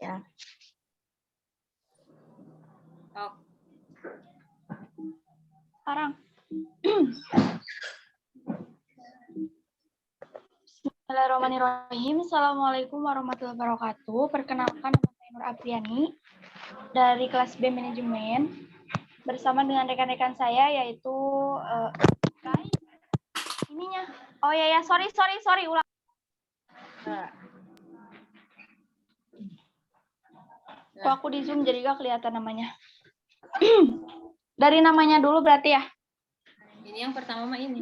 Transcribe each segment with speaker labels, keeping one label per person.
Speaker 1: Ya.
Speaker 2: Oh.
Speaker 1: Sekarang. Bismillahirrahmanirrahim. Assalamualaikum warahmatullahi wabarakatuh. Perkenalkan, nama saya Nur Apriani dari kelas B Manajemen bersama dengan rekan-rekan saya yaitu ininya. Oh ya, sorry ulang. Kok aku di Zoom jadi gak kelihatan namanya. Dari namanya dulu berarti ya.
Speaker 2: Ini yang pertama mah ini.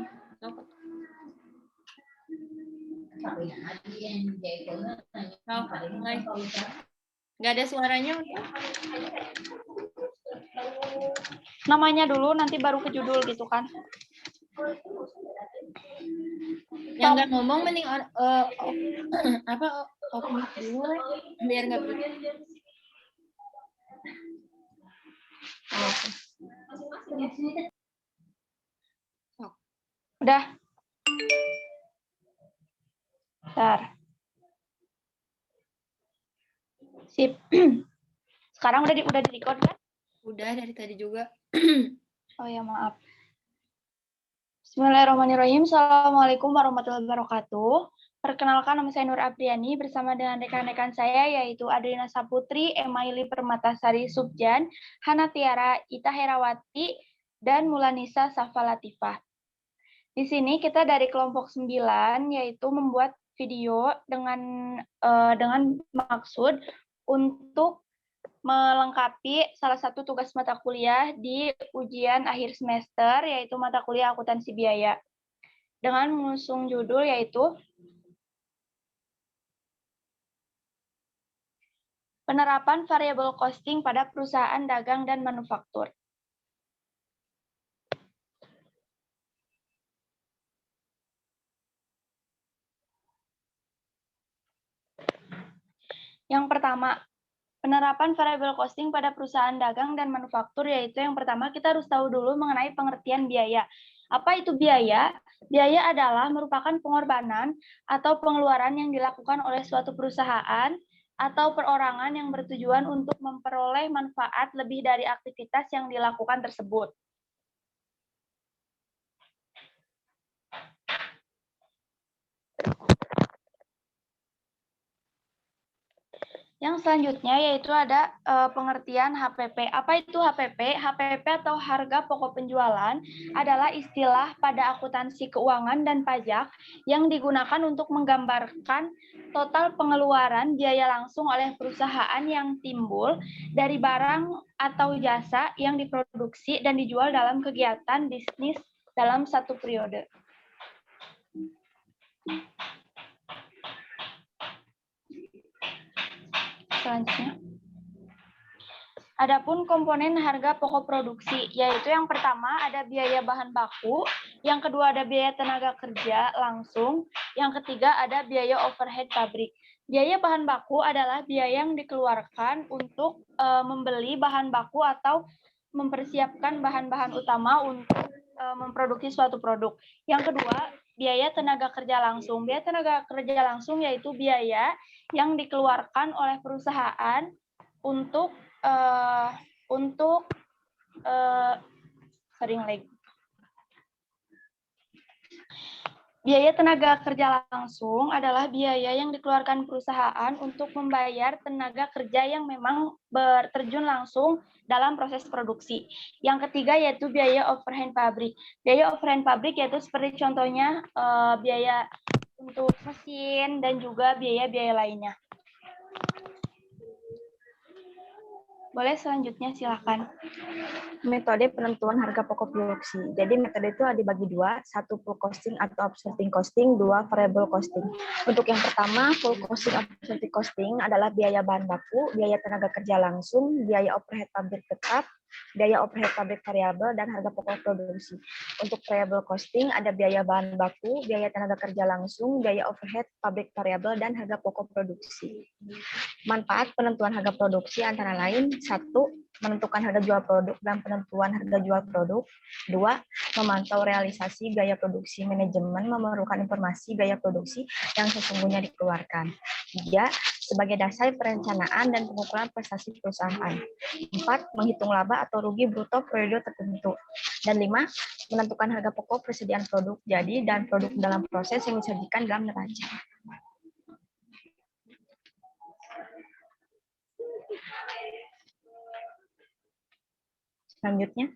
Speaker 2: Nggak ada suaranya.
Speaker 1: Namanya dulu, nanti baru ke judul gitu kan.
Speaker 2: Yang nggak ngomong mending open dulu biar nggak berisik.
Speaker 1: Udah. Bentar. Sip. Sekarang udah di-record kan?
Speaker 2: Udah dari tadi juga.
Speaker 1: Oh ya, maaf. Bismillahirrahmanirrahim. Assalamualaikum warahmatullahi wabarakatuh. Perkenalkan, nama saya Nur Apriani bersama dengan rekan-rekan saya yaitu Adriana Saputri, Emaili Permatasari Subjan, Hana Tiara, Ita Herawati, dan Mulanisa Safa Latifah. Di sini kita dari kelompok 9 yaitu membuat video dengan maksud untuk melengkapi salah satu tugas mata kuliah di ujian akhir semester, yaitu mata kuliah akuntansi biaya. Dengan mengusung judul yaitu penerapan variable costing pada perusahaan dagang dan manufaktur. Yang pertama, penerapan variable costing pada perusahaan dagang dan manufaktur, yaitu yang pertama kita harus tahu dulu mengenai pengertian biaya. Apa itu biaya? Biaya adalah merupakan pengorbanan atau pengeluaran yang dilakukan oleh suatu perusahaan atau perorangan yang bertujuan untuk memperoleh manfaat lebih dari aktivitas yang dilakukan tersebut. Yang selanjutnya yaitu ada pengertian HPP. Apa itu HPP? HPP atau harga pokok penjualan adalah istilah pada akuntansi keuangan dan pajak yang digunakan untuk menggambarkan total pengeluaran biaya langsung oleh perusahaan yang timbul dari barang atau jasa yang diproduksi dan dijual dalam kegiatan bisnis dalam satu periode. Selanjutnya, adapun komponen harga pokok produksi, yaitu yang pertama ada biaya bahan baku, yang kedua ada biaya tenaga kerja langsung, yang ketiga ada biaya overhead pabrik. Biaya bahan baku adalah biaya yang dikeluarkan untuk membeli bahan baku atau mempersiapkan bahan-bahan utama untuk memproduksi suatu produk. Yang kedua, biaya tenaga kerja langsung. Biaya tenaga kerja langsung yaitu biaya yang dikeluarkan oleh perusahaan untuk biaya tenaga kerja langsung adalah biaya yang dikeluarkan perusahaan untuk membayar tenaga kerja yang memang terjun langsung dalam proses produksi. Yang ketiga yaitu biaya overhead pabrik. Biaya overhead pabrik yaitu seperti contohnya biaya untuk mesin dan juga biaya-biaya lainnya. Boleh selanjutnya silakan.
Speaker 3: Metode penentuan harga pokok produksi. Jadi metode itu ada dibagi dua, satu full costing atau absorption costing, dua variable costing. Untuk yang pertama, full costing atau absorption costing adalah biaya bahan baku, biaya tenaga kerja langsung, biaya overhead pabrik tetap, biaya overhead pabrik variabel, dan harga pokok produksi. Untuk variable costing ada biaya bahan baku, biaya tenaga kerja langsung, biaya overhead pabrik variabel, dan harga pokok produksi. Manfaat penentuan harga produksi antara lain, satu, menentukan harga jual produk dan penentuan harga jual produk. Dua, memantau realisasi biaya produksi. Manajemen memerlukan informasi biaya produksi yang sesungguhnya dikeluarkan. Tiga, sebagai dasar perencanaan dan pengumpulan prestasi perusahaan. 4. Menghitung laba atau rugi bruto periode tertentu. Dan 5. Menentukan harga pokok persediaan produk jadi dan produk dalam proses yang disajikan dalam neraca. Selanjutnya,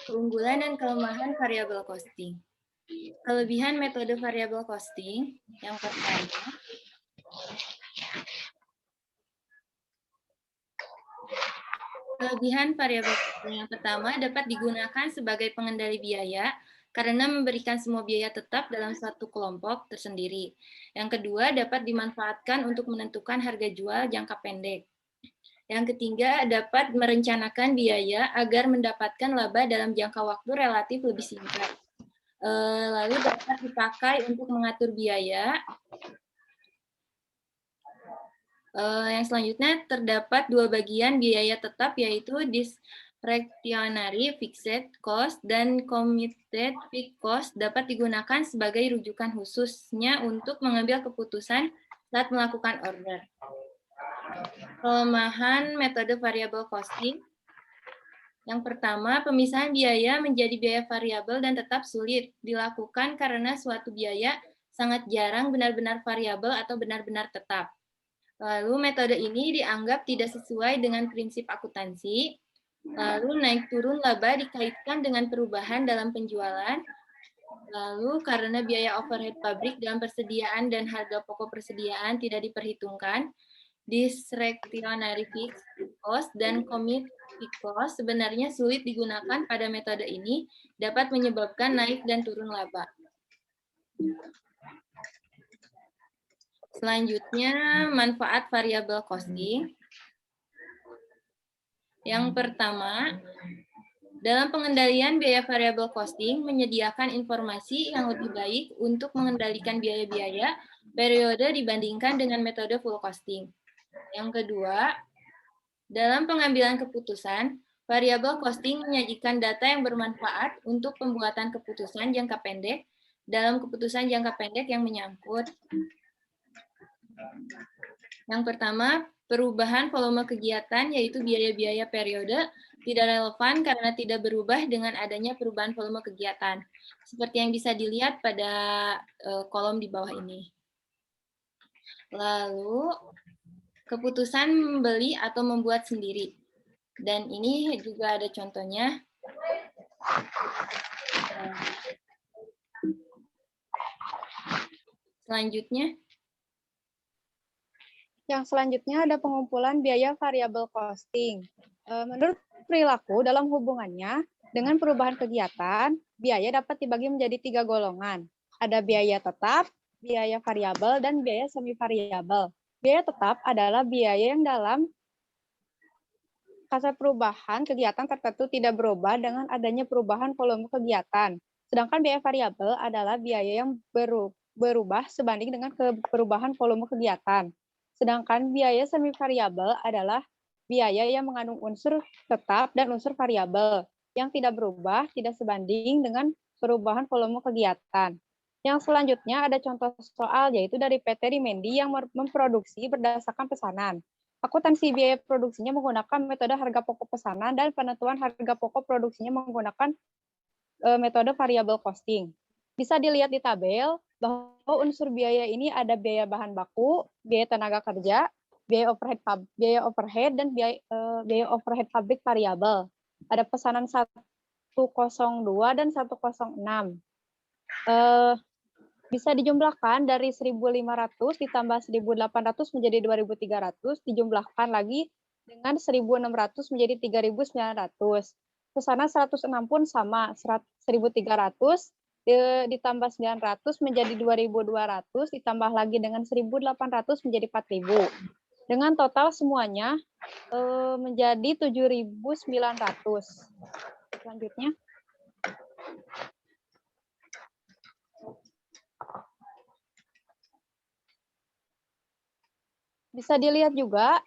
Speaker 2: keunggulan dan kelemahan variabel costing. Kelebihan metode variabel costing yang pertama, dapat digunakan sebagai pengendali biaya karena memberikan semua biaya tetap dalam satu kelompok tersendiri. Yang kedua, dapat dimanfaatkan untuk menentukan harga jual jangka pendek. Yang ketiga, dapat merencanakan biaya agar mendapatkan laba dalam jangka waktu relatif lebih singkat. Lalu dapat dipakai untuk mengatur biaya. Yang selanjutnya, terdapat dua bagian biaya tetap, yaitu discretionary fixed cost dan committed fixed cost, dapat digunakan sebagai rujukan khususnya untuk mengambil keputusan saat melakukan order. Kelemahan metode variable costing. Yang pertama, pemisahan biaya menjadi biaya variabel dan tetap sulit dilakukan karena suatu biaya sangat jarang benar-benar variabel atau benar-benar tetap. Lalu metode ini dianggap tidak sesuai dengan prinsip akuntansi. Lalu naik turun laba dikaitkan dengan perubahan dalam penjualan. Lalu karena biaya overhead pabrik dalam persediaan dan harga pokok persediaan tidak diperhitungkan, discretionary fixed cost dan commit fixed cost sebenarnya sulit digunakan pada metode ini, dapat menyebabkan naik dan turun laba. Selanjutnya, manfaat variabel costing. Yang pertama, dalam pengendalian biaya variabel costing menyediakan informasi yang lebih baik untuk mengendalikan biaya-biaya periode dibandingkan dengan metode full costing. Yang kedua, dalam pengambilan keputusan, variabel costing menyajikan data yang bermanfaat untuk pembuatan keputusan jangka pendek dalam keputusan jangka pendek yang menyangkut. Yang pertama, perubahan volume kegiatan, yaitu biaya-biaya periode, tidak relevan karena tidak berubah dengan adanya perubahan volume kegiatan. Seperti yang bisa dilihat pada kolom di bawah ini. Lalu, keputusan membeli atau membuat sendiri. Dan ini juga ada contohnya. Selanjutnya.
Speaker 4: Yang selanjutnya ada pengumpulan biaya variabel costing. Menurut perilaku dalam hubungannya dengan perubahan kegiatan, biaya dapat dibagi menjadi 3 golongan. Ada biaya tetap, biaya variabel, dan biaya semi variabel. Biaya tetap adalah biaya yang dalam fase perubahan kegiatan tertentu tidak berubah dengan adanya perubahan volume kegiatan. Sedangkan biaya variabel adalah biaya yang berubah sebanding dengan perubahan volume kegiatan. Sedangkan biaya semi variabel adalah biaya yang mengandung unsur tetap dan unsur variabel yang tidak berubah, tidak sebanding dengan perubahan volume kegiatan. Yang selanjutnya ada contoh soal, yaitu dari PT Rimendi yang memproduksi berdasarkan pesanan. Akuntansi biaya produksinya menggunakan metode harga pokok pesanan dan penentuan harga pokok produksinya menggunakan metode variable costing. Bisa dilihat di tabel bahwa unsur biaya ini ada biaya bahan baku, biaya tenaga kerja, biaya overhead dan biaya overhead pabrik variabel. Ada pesanan 102 dan 106. Bisa dijumlahkan dari 1.500 ditambah 1.800 menjadi 2.300, dijumlahkan lagi dengan 1.600 menjadi 3.900. Pesanan 106 pun sama, 1.300 ditambah 900 menjadi 2.200, ditambah lagi dengan 1.800 menjadi 4.000. Dengan total semuanya menjadi 7.900. Selanjutnya. Bisa dilihat juga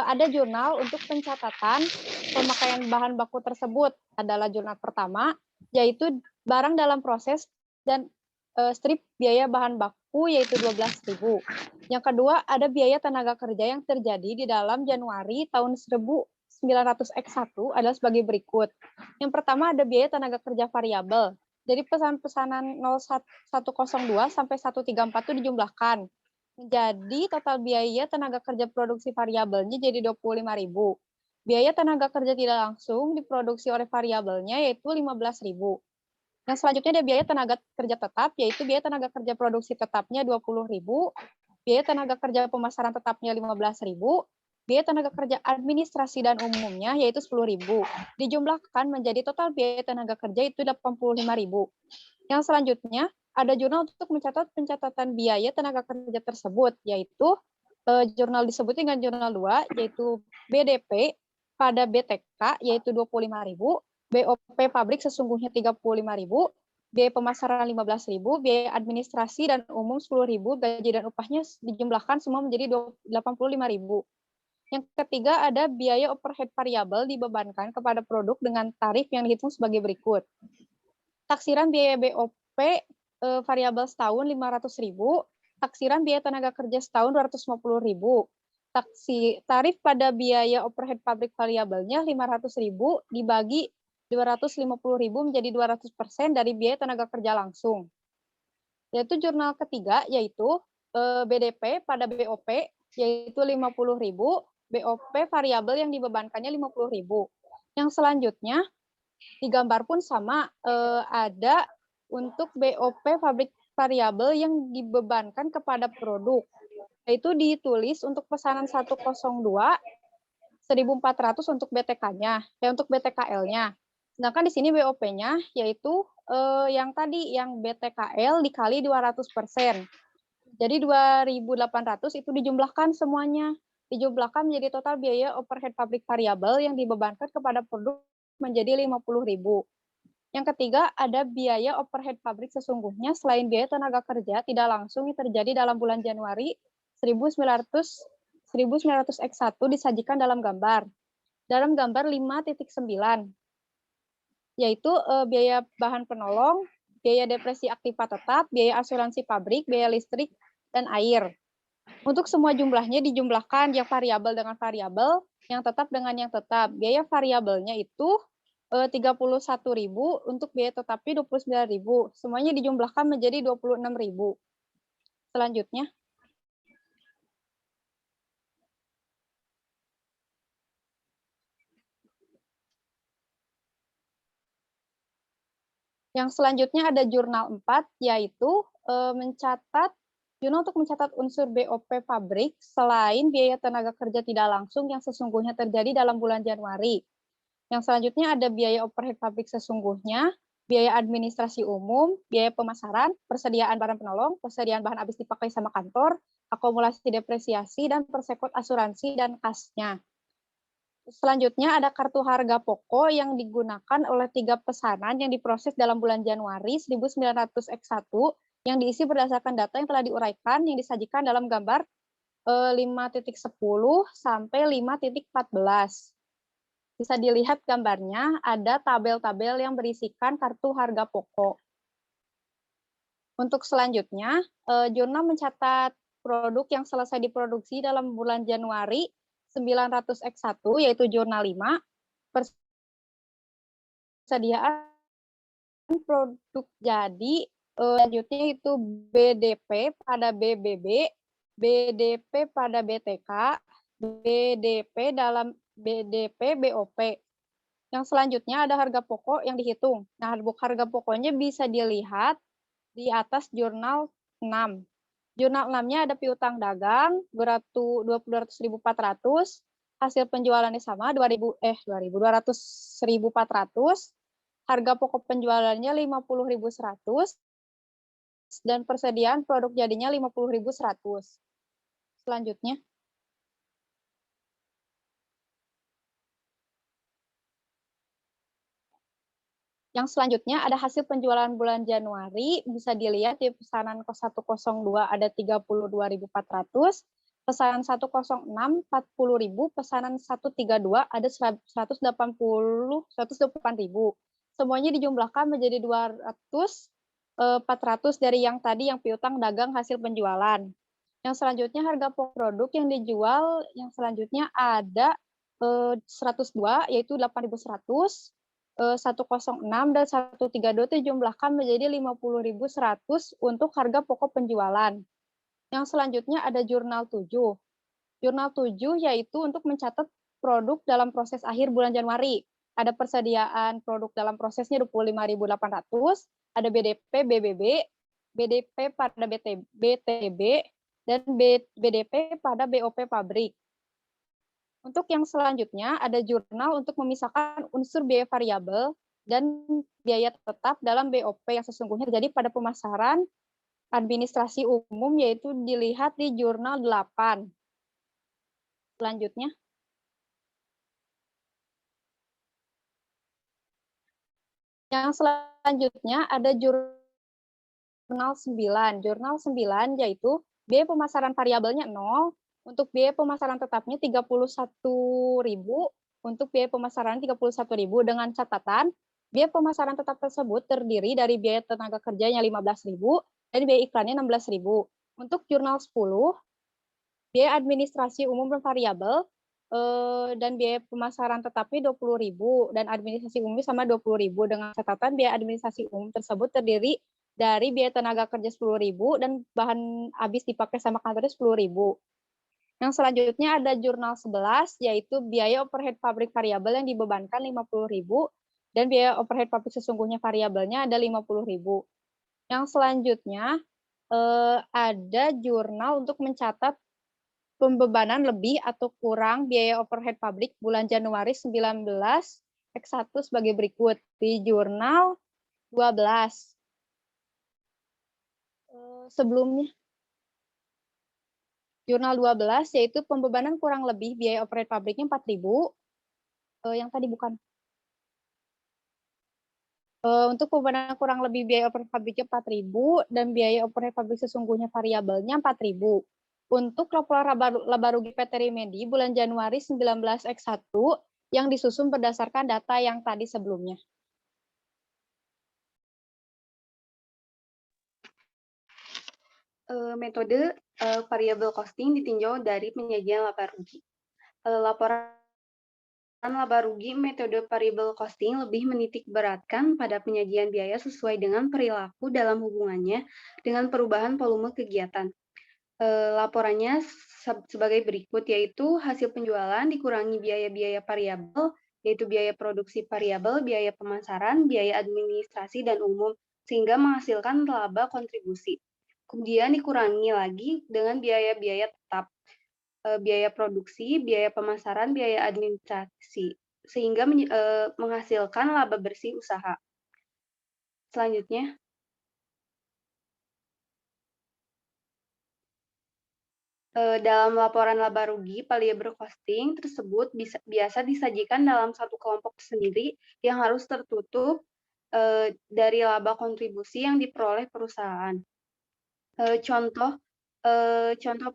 Speaker 4: ada jurnal untuk pencatatan pemakaian bahan baku tersebut. Adalah jurnal pertama, yaitu barang dalam proses dan strip biaya bahan baku yaitu 12.000. Yang kedua, ada biaya tenaga kerja yang terjadi di dalam Januari tahun 1900X1 adalah sebagai berikut. Yang pertama ada biaya tenaga kerja variabel. Jadi pesanan 0102 sampai 134 itu dijumlahkan. Menjadi total biaya tenaga kerja produksi variabelnya jadi 25.000. Biaya tenaga kerja tidak langsung diproduksi oleh variabelnya yaitu 15.000. Yang selanjutnya ada biaya tenaga kerja tetap, yaitu biaya tenaga kerja produksi tetapnya 20.000, biaya tenaga kerja pemasaran tetapnya 15.000, biaya tenaga kerja administrasi dan umumnya yaitu 10.000. Dijumlahkan menjadi total biaya tenaga kerja itu 85.000. Yang selanjutnya ada jurnal untuk mencatat pencatatan biaya tenaga kerja tersebut, yaitu jurnal disebut dengan jurnal 2, yaitu BDP pada BTK yaitu 25.000, BOP pabrik sesungguhnya 35.000, biaya pemasaran 15.000, biaya administrasi dan umum 10.000, gaji dan upahnya dijumlahkan semua menjadi 85.000. Yang ketiga ada biaya overhead variabel dibebankan kepada produk dengan tarif yang dihitung sebagai berikut. Taksiran biaya BOP variabel setahun 500.000, taksiran biaya tenaga kerja setahun 250.000. Tarif pada biaya overhead pabrik variabelnya 500.000 dibagi 250.000 menjadi 200% dari biaya tenaga kerja langsung. Yaitu jurnal ketiga, yaitu BDP pada BOP, yaitu 50.000, BOP variabel yang dibebankannya 50.000. Yang selanjutnya, digambar pun sama, ada untuk BOP pabrik variabel yang dibebankan kepada produk. Yaitu ditulis untuk pesanan 102, 1.400 untuk BTK-nya, untuk BTKL-nya. Sedangkan di sini BOP-nya yaitu yang tadi, yang BTKL dikali 200%. Jadi 2.800 itu dijumlahkan semuanya. Dijumlahkan menjadi total biaya overhead pabrik variabel yang dibebankan kepada produk menjadi 50.000. Yang ketiga, ada biaya overhead pabrik sesungguhnya selain biaya tenaga kerja tidak langsung yang terjadi dalam bulan Januari 1900X1 disajikan dalam gambar. Dalam gambar 5.9, yaitu biaya bahan penolong, biaya depresi aktiva tetap, biaya asuransi pabrik, biaya listrik, dan air. Untuk semua jumlahnya dijumlahkan, yang variabel dengan variabel, yang tetap dengan yang tetap. Biaya variabelnya itu 31.000, untuk biaya tetapnya 29.000. Semuanya dijumlahkan menjadi 26.000. Selanjutnya. Yang selanjutnya ada jurnal 4, yaitu jurnal untuk mencatat unsur BOP pabrik selain biaya tenaga kerja tidak langsung yang sesungguhnya terjadi dalam bulan Januari. Yang selanjutnya ada biaya overhead pabrik sesungguhnya, biaya administrasi umum, biaya pemasaran, persediaan barang penolong, persediaan bahan habis dipakai sama kantor, akumulasi depresiasi, dan persekot asuransi dan kasnya. Selanjutnya ada kartu harga pokok yang digunakan oleh 3 pesanan yang diproses dalam bulan Januari 1900X1 yang diisi berdasarkan data yang telah diuraikan yang disajikan dalam gambar 5.10 sampai 5.14. Bisa dilihat gambarnya, ada tabel-tabel yang berisikan kartu harga pokok. Untuk selanjutnya, jurnal mencatat produk yang selesai diproduksi dalam bulan Januari 900X1, yaitu jurnal 5, persediaan produk jadi, selanjutnya itu BDP pada BBB, BDP pada BTK, BDP dalam BDP BOP. Yang selanjutnya ada harga pokok yang dihitung. Nah, harga pokoknya bisa dilihat di atas jurnal 6. Jurnal 6-nya ada piutang dagang 200.400, hasil penjualannya sama 200.400, harga pokok penjualannya 50.100 dan persediaan produk jadinya 50.100. Selanjutnya. Yang selanjutnya ada hasil penjualan bulan Januari, bisa dilihat di pesanan 102 ada 32.400, pesanan 106 40.000, pesanan 132 ada 108.000. Semuanya dijumlahkan menjadi 200, 400 dari yang tadi yang piutang dagang hasil penjualan. Yang selanjutnya harga pokok produk yang dijual yang selanjutnya ada 102 yaitu 8.100, 106 dan 132 itu dijumlahkan menjadi 50.100 untuk harga pokok penjualan. Yang selanjutnya ada jurnal 7. Jurnal 7 yaitu untuk mencatat produk dalam proses akhir bulan Januari. Ada persediaan produk dalam prosesnya 25.800, ada BDP, BBB, BDP pada BTB, dan BDP pada BOP pabrik. Untuk yang selanjutnya ada jurnal untuk memisahkan unsur biaya variabel dan biaya tetap dalam BOP yang sesungguhnya terjadi pada pemasaran administrasi umum, yaitu dilihat di jurnal 8. Selanjutnya. Yang selanjutnya ada jurnal 9. Jurnal 9 yaitu biaya pemasaran variabelnya 0, untuk biaya pemasaran tetapnya 31.000, untuk biaya pemasaran 31.000 dengan catatan biaya pemasaran tetap tersebut terdiri dari biaya tenaga kerjanya 15.000 dan biaya iklannya 16.000. Untuk jurnal 10, biaya administrasi umum dan variabel dan biaya pemasaran tetapnya 20.000 dan administrasi umum sama 20.000 dengan catatan biaya administrasi umum tersebut terdiri dari biaya tenaga kerja 10.000 dan bahan habis dipakai sama kantornya 10.000. Yang selanjutnya ada jurnal 11 yaitu biaya overhead pabrik variabel yang dibebankan 50.000 dan biaya overhead pabrik sesungguhnya variabelnya ada 50.000. Yang selanjutnya ada jurnal untuk mencatat pembebanan lebih atau kurang biaya overhead pabrik bulan Januari 19 X1 sebagai berikut di jurnal 12. Sebelumnya jurnal 12 yaitu pembebanan kurang lebih biaya overhead pabriknya 4.000. Yang tadi bukan. Untuk pembebanan kurang lebih biaya overhead pabriknya 4.000 dan biaya overhead pabrik sesungguhnya variabelnya 4.000. Untuk laporan laba rugi PT Rimedi bulan Januari 19 X1 yang disusun berdasarkan data yang tadi sebelumnya.
Speaker 5: Metode variable costing ditinjau dari penyajian laba rugi. Laporan laba rugi metode variable costing lebih menitik beratkan pada penyajian biaya sesuai dengan perilaku dalam hubungannya dengan perubahan volume kegiatan. Laporannya sebagai berikut, yaitu hasil penjualan dikurangi biaya-biaya variabel, yaitu biaya produksi variabel, biaya pemasaran, biaya administrasi dan umum, sehingga menghasilkan laba kontribusi. Kemudian dikurangi lagi dengan biaya-biaya tetap, biaya produksi, biaya pemasaran, biaya administrasi, sehingga menghasilkan laba bersih usaha. Selanjutnya. Dalam laporan laba rugi, variable costing tersebut biasa disajikan dalam satu kelompok sendiri yang harus tertutup dari laba kontribusi yang diperoleh perusahaan. Contoh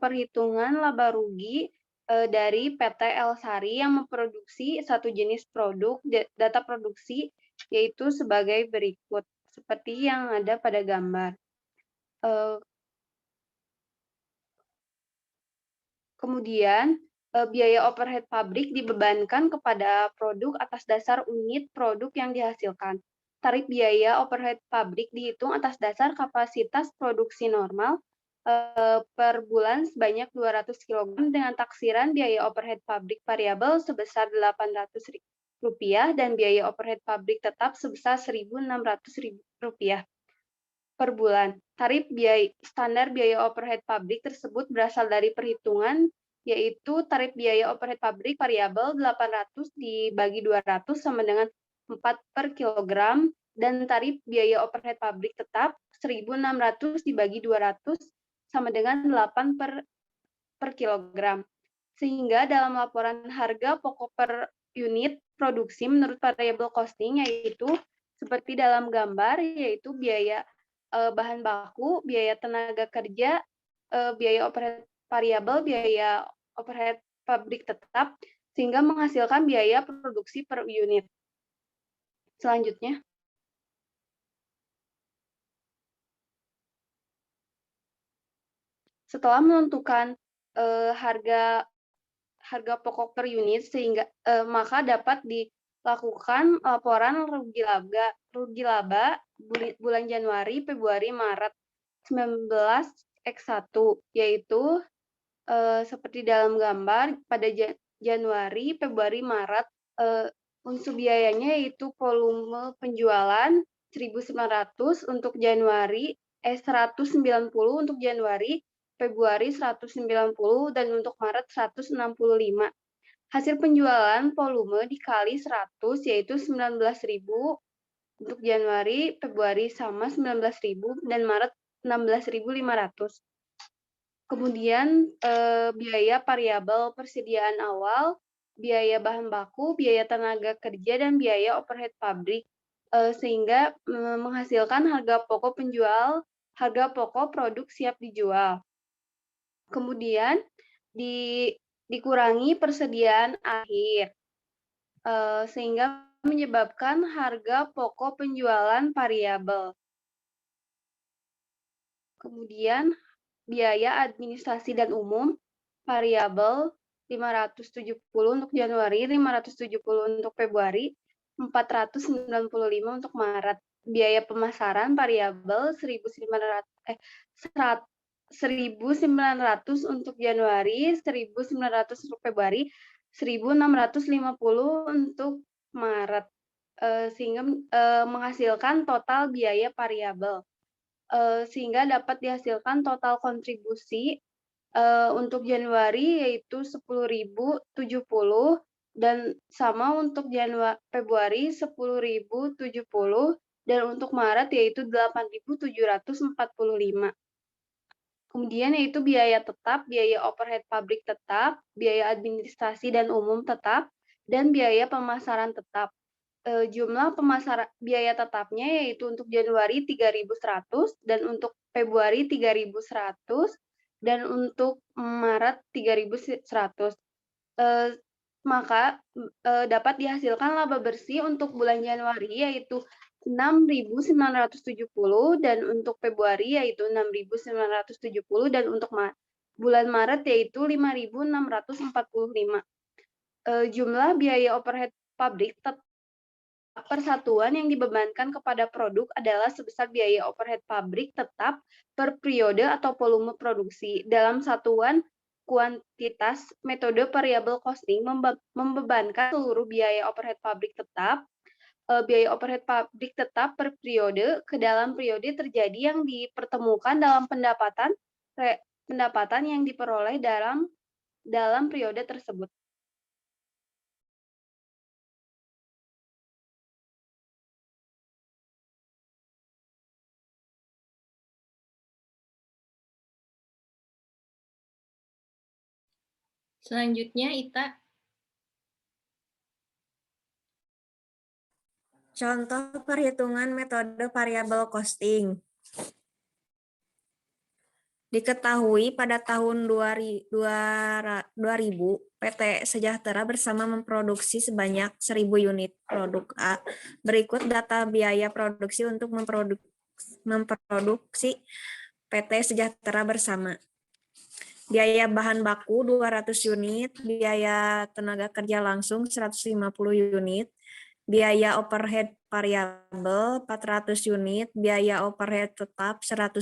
Speaker 5: perhitungan laba rugi dari PT Elsari yang memproduksi satu jenis produk data produksi, yaitu sebagai berikut, seperti yang ada pada gambar. Kemudian, biaya overhead pabrik dibebankan kepada produk atas dasar unit produk yang dihasilkan. Tarif biaya overhead pabrik dihitung atas dasar kapasitas produksi normal per bulan sebanyak 200 kg dengan taksiran biaya overhead pabrik variabel sebesar Rp800 dan biaya overhead pabrik tetap sebesar Rp1.600 per bulan. Tarif standar biaya overhead pabrik tersebut berasal dari perhitungan, yaitu tarif biaya overhead pabrik variabel 800 dibagi 200 sama dengan 4 per kilogram, dan tarif biaya overhead pabrik tetap 1.600 dibagi 200 sama dengan 8 per kilogram. Sehingga dalam laporan harga pokok per unit produksi menurut variable costing, yaitu seperti dalam gambar, yaitu biaya bahan baku, biaya tenaga kerja, biaya overhead variabel, biaya overhead pabrik tetap, sehingga menghasilkan biaya produksi per unit. Selanjutnya. Setelah menentukan harga pokok per unit maka dapat dilakukan laporan rugi laba bulan Januari, Februari, Maret 19X1, yaitu seperti dalam gambar pada Januari, Februari, Maret unsur biayanya yaitu volume penjualan 1.900 untuk Januari, 190 untuk Januari, Februari 190 dan untuk Maret 165. Hasil penjualan volume dikali 100 yaitu 19.000 untuk Januari, Februari sama 19.000 dan Maret 16.500. Kemudian biaya variabel persediaan awal, biaya bahan baku, biaya tenaga kerja, dan biaya overhead pabrik, sehingga menghasilkan harga pokok produk siap dijual. Kemudian dikurangi persediaan akhir, sehingga menyebabkan harga pokok penjualan variabel. Kemudian biaya administrasi dan umum variabel 570 untuk Januari, 570 untuk Februari, 495 untuk Maret. Biaya pemasaran variabel 1.900 untuk Januari, 1.900 untuk Februari, 1.650 untuk Maret, sehingga menghasilkan total biaya variabel. Sehingga dapat dihasilkan total kontribusi untuk Januari yaitu 10.070 dan sama untuk Februari 10.070 dan untuk Maret yaitu 8.745. Kemudian yaitu biaya tetap, biaya overhead pabrik tetap, biaya administrasi dan umum tetap, dan biaya pemasaran tetap. Jumlah pemasaran biaya tetapnya yaitu untuk Januari 3.100 dan untuk Februari 3.100 dan untuk Maret 3.100. Maka dapat dihasilkan laba bersih untuk bulan Januari yaitu 6.970 dan untuk Februari yaitu 6.970 dan untuk bulan Maret yaitu 5.645. Jumlah biaya overhead pabrik persatuan yang dibebankan kepada produk adalah sebesar biaya overhead pabrik tetap per periode atau volume produksi. Dalam satuan kuantitas, metode variable costing membebankan seluruh biaya overhead pabrik tetap per periode ke dalam periode terjadi yang dipertemukan dalam pendapatan yang diperoleh dalam periode tersebut.
Speaker 2: Selanjutnya, Ita.
Speaker 6: Contoh perhitungan metode variable costing. Diketahui pada tahun 2000, PT Sejahtera bersama memproduksi sebanyak 1.000 unit produk A. Berikut data biaya produksi untuk memproduksi PT Sejahtera bersama. Biaya bahan baku 200 unit, biaya tenaga kerja langsung 150 unit, biaya overhead variabel 400 unit, biaya overhead tetap 100.000,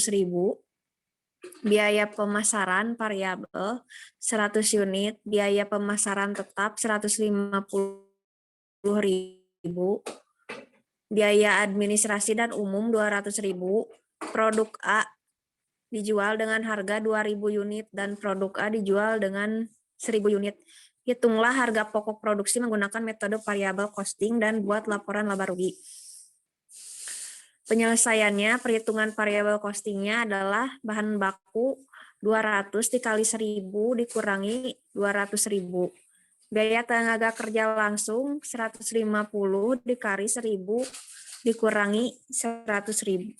Speaker 6: biaya pemasaran variabel 100 unit, biaya pemasaran tetap 150.000, biaya administrasi dan umum 200.000, produk A dijual dengan harga 2.000 unit dan produk A dijual dengan 1.000 unit. Hitunglah harga pokok produksi menggunakan metode variable costing dan buat laporan laba rugi. Penyelesaiannya, perhitungan variable costingnya adalah bahan baku 200 dikali 1.000 dikurangi 200.000. Biaya tenaga kerja langsung 150 dikali 1.000 dikurangi 150.000.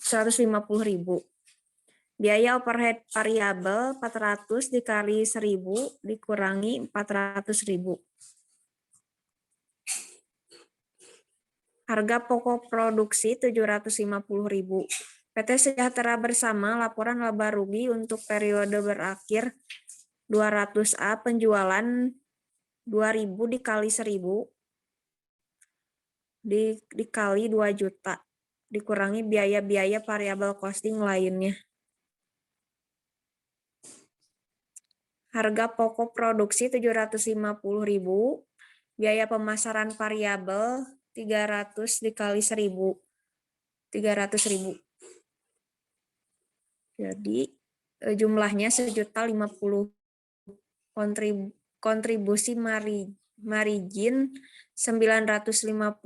Speaker 6: Biaya overhead variabel 400 dikali 1.000 dikurangi 400.000. Harga pokok produksi 750.000. PT Sejahtera Bersama laporan laba rugi untuk periode berakhir 200A penjualan 2.000 dikali 1.000 dikali 2 juta dikurangi biaya-biaya variabel costing lainnya. Harga pokok produksi 750.000, biaya pemasaran variabel 300 dikali 1.000, 300.000. Jadi jumlahnya 1.050.000. Kontribusi margin 950.000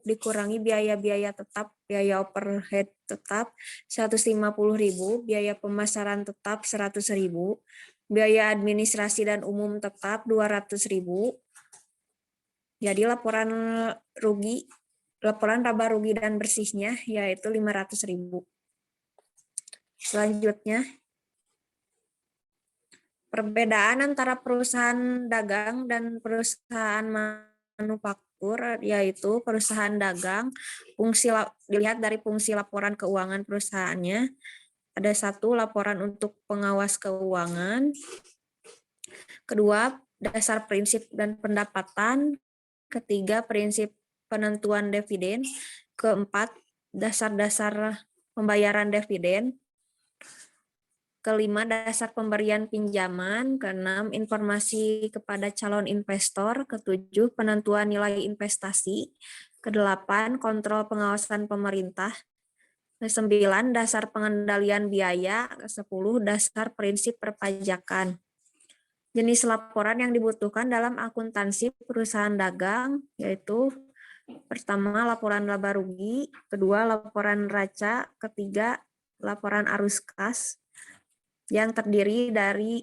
Speaker 6: dikurangi biaya-biaya tetap, biaya overhead tetap 150.000, biaya pemasaran tetap 100.000, biaya administrasi dan umum tetap 200.000. Jadi laporan laba rugi dan bersihnya yaitu 500.000. Selanjutnya, perbedaan antara perusahaan dagang dan perusahaan manufaktur, yaitu perusahaan dagang, dilihat dari fungsi laporan keuangan perusahaannya. Ada 1, laporan untuk pengawas keuangan. Kedua, dasar prinsip dan pendapatan. Ketiga, prinsip penentuan dividen. Keempat, dasar-dasar pembayaran dividen. Kelima, dasar pemberian pinjaman. Keenam, informasi kepada calon investor. Ketujuh, penentuan nilai investasi. Kedelapan, kontrol pengawasan pemerintah. Kesembilan, dasar pengendalian biaya. Kesepuluh, dasar prinsip perpajakan. Jenis laporan yang dibutuhkan dalam akuntansi perusahaan dagang yaitu pertama, laporan laba rugi. Kedua, laporan neraca. Ketiga, laporan arus kas yang terdiri dari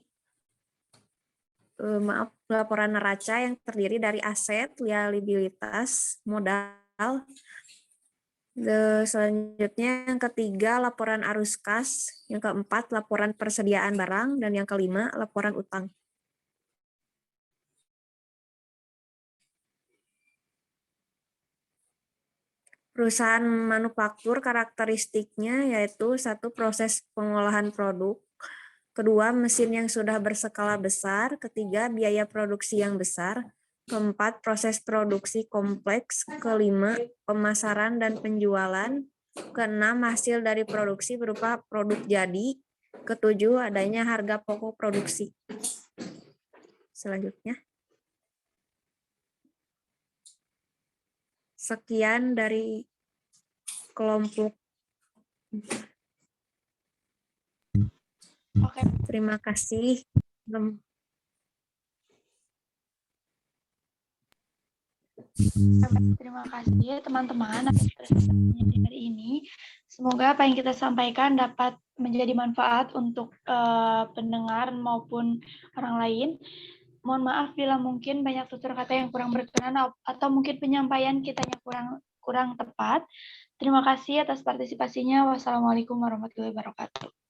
Speaker 6: laporan neraca yang terdiri dari aset, liabilitas, modal. Selanjutnya yang ketiga, laporan arus kas. Yang keempat, laporan persediaan barang. Dan yang kelima, laporan utang. Perusahaan manufaktur karakteristiknya yaitu 1, proses pengolahan produk. Kedua, mesin yang sudah berskala besar. Ketiga, biaya produksi yang besar. Keempat, proses produksi kompleks. Kelima, pemasaran dan penjualan. Keenam, hasil dari produksi berupa produk jadi. Ketujuh, adanya harga pokok produksi. Selanjutnya. Sekian dari kelompok.
Speaker 1: Oke,
Speaker 6: Terima kasih.
Speaker 1: terima kasih teman-teman atas presentasinya hari ini. Semoga apa yang kita sampaikan dapat menjadi manfaat untuk pendengar maupun orang lain. Mohon maaf bila mungkin banyak tutur kata yang kurang berkenan atau mungkin penyampaian kitanya kurang tepat. Terima kasih atas partisipasinya. Wassalamualaikum warahmatullahi wabarakatuh.